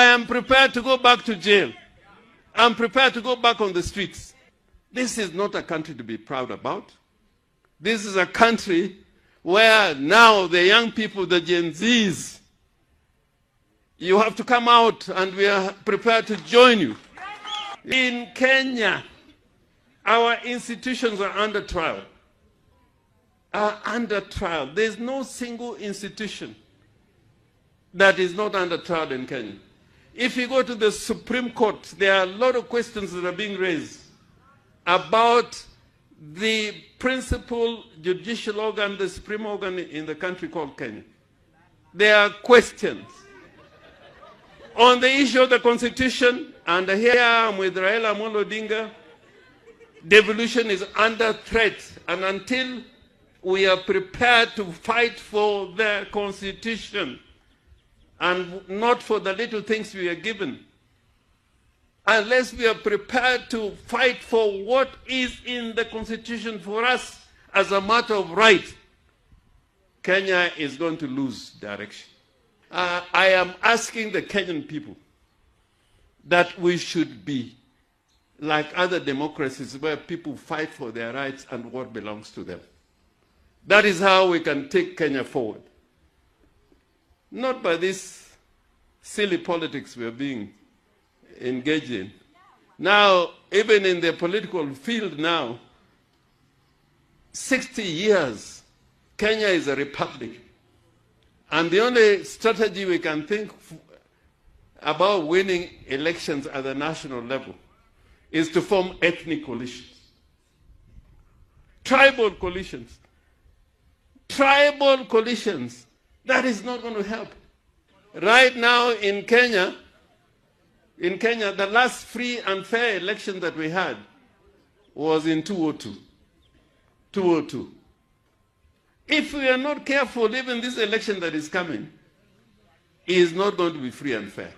am prepared to go back to jail. I'm prepared to go back on the streets. This is not a country to be proud about. This is a country where now the young people, the Gen Zs, you have to come out and we are prepared to join you. In Kenya, our institutions are under trial. There's no single institution that is not under trial in Kenya. If you go to the Supreme Court, there are a lot of questions that are being raised about the principal judicial organ, the supreme organ in the country called Kenya. There are questions on the issue of the Constitution, and here I am with Raila Amolo Odinga. Devolution is under threat, and until we are prepared to fight for the Constitution and not for the little things we are given, unless we are prepared to fight for what is in the Constitution for us as a matter of right, Kenya is going to lose direction. I am asking the Kenyan people that we should be like other democracies where people fight for their rights and what belongs to them. That is how we can take Kenya forward. Not by this silly politics we are being engaged in. Now, even in the political field now, 60 years, Kenya is a republic. And the only strategy we can think about winning elections at the national level is to form ethnic coalitions. Tribal coalitions. Tribal coalitions. That is not going to help. Right now in Kenya, the last free and fair election that we had was in 2002. If we are not careful, even this election that is coming is not going to be free and fair.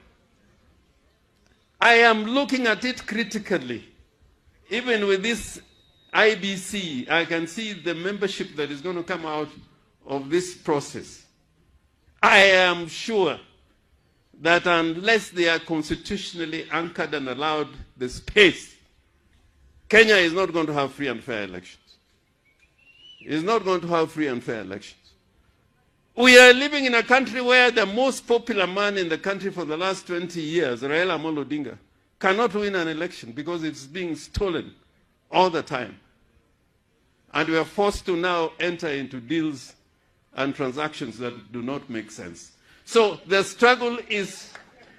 I am looking at it critically. Even with this IBC, I can see the membership that is going to come out of this process. I am sure that unless they are constitutionally anchored and allowed the space, Kenya is not going to have free and fair elections. It's not going to have free and fair elections. We are living in a country where the most popular man in the country for the last 20 years, Raila Amolo Odinga, cannot win an election because it's being stolen all the time. And we are forced to now enter into deals and transactions that do not make sense. So the struggle is